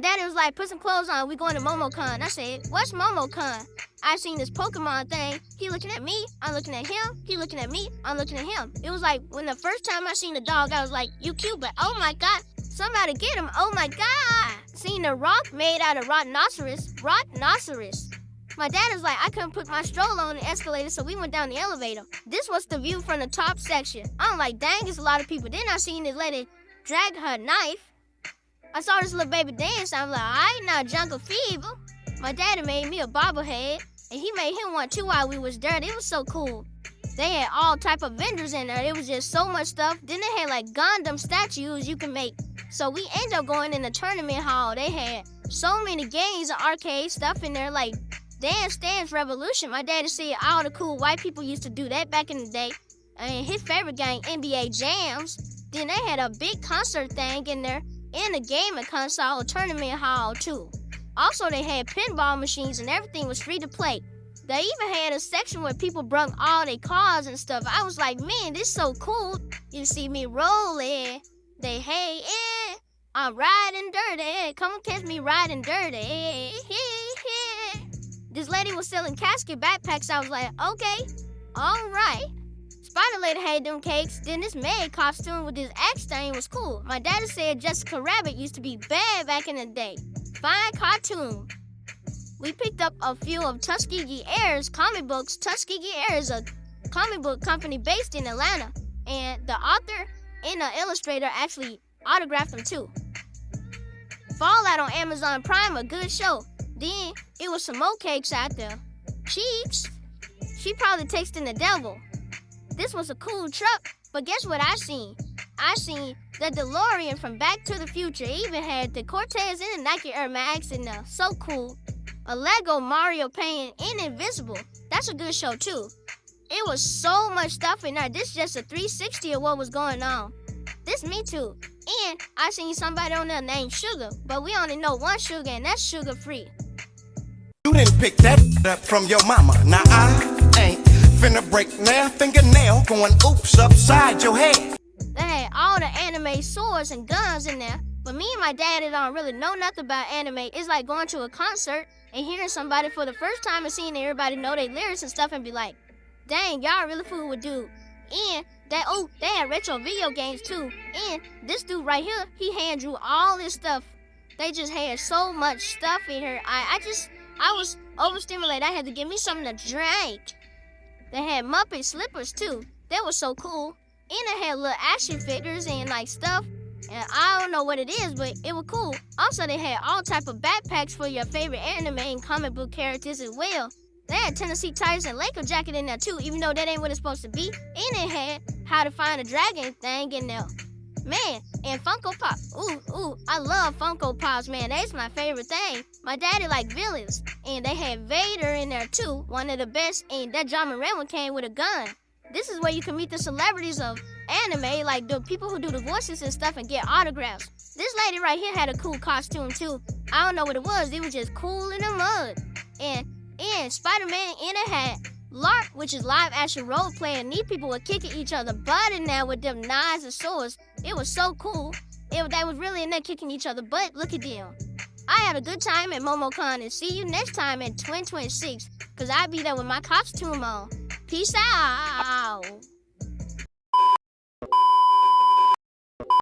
My daddy was like, put some clothes on, we going to Momocon. I said, what's Momocon? I seen this Pokemon thing. He looking at me, I'm looking at him. He looking at me, I'm looking at him. It was like when the first time I seen the dog, I was like, you cute, but oh my God, somebody get him, oh my God. Seen the rock made out of rhinoceros. My dad was like, I couldn't put my stroller on the escalator, so we went down the elevator. This was the view from the top section. I'm like, dang, it's a lot of people. Then I seen this lady drag her knife. I saw this little baby dance. I'm like, I not jungle fever. My daddy made me a bobblehead, and he made him one too while we was there. It was so cool. They had all type of vendors in there. It was just so much stuff. Then they had like Gundam statues you can make. So we ended up going in the tournament hall. They had so many games and arcade stuff in there, like Dance Dance Revolution. My daddy said all the cool white people used to do that back in the day. And his favorite game, NBA Jams. Then they had a big concert thing in there, and a gaming console tournament hall too. Also, they had pinball machines and everything was free to play. They even had a section where people brought all their cars and stuff. I was like, man, this is so cool. You see me rolling. They hey, I'm riding dirty. Come and catch me riding dirty. This lady was selling casket backpacks. I was like, okay, all right. Spider Lady had them cakes. Then this maid costume with this axe thing was cool. My daddy said Jessica Rabbit used to be bad back in the day. Fine cartoon. We picked up a few of Tuskegee Air's comic books. Tuskegee Air is a comic book company based in Atlanta. And the author and the illustrator actually autographed them too. Fallout on Amazon Prime, a good show. Then it was some more cakes out there. Cheeks. She probably texting the devil. This was a cool truck, but guess what I seen? I seen the DeLorean from Back to the Future. It even had the Cortez and the Nike Air Max in there. So cool. A Lego Mario painting and Invisible. That's a good show too. It was so much stuff in there. This is just a 360 of what was going on. This me too. And I seen somebody on there named Sugar, but we only know one Sugar, and that's sugar free. You didn't pick that up from your mama. Now I ain't finna break their fingernail going oops upside your head. They had all the anime swords and guns in there. But me and my daddy don't really know nothing about anime. It's like going to a concert and hearing somebody for the first time and seeing everybody know their lyrics and stuff and be like, dang, y'all really fool with dude. And they had retro video games too. And this dude right here, he hand drew all this stuff. They just had so much stuff in here. I was overstimulated. I had to give me something to drink. They had Muppet slippers too. They were so cool. And they had little action figures and like stuff. And I don't know what it is, but it was cool. Also, they had all type of backpacks for your favorite anime and comic book characters as well. They had Tennessee Titans and Laker jacket in there too, even though that ain't what it's supposed to be. And they had How to Find a Dragon thing in there. Man, and Funko Pop. Ooh, I love Funko Pops, man. That's my favorite thing. My daddy liked villains. And they had Vader in there too, one of the best. And that John Moran one came with a gun. This is where you can meet the celebrities of anime, like the people who do the voices and stuff and get autographs. This lady right here had a cool costume too. I don't know what it was just cool in the mud. And Spider-Man in a hat. LARP, which is live action role play, and these people were kicking each other butt in there with them knives and swords. It was so cool. They was really in there kicking each other butt. Look at them. I had a good time at Momocon, and see you next time in 2026, because I'll be there with my costume on. Peace out.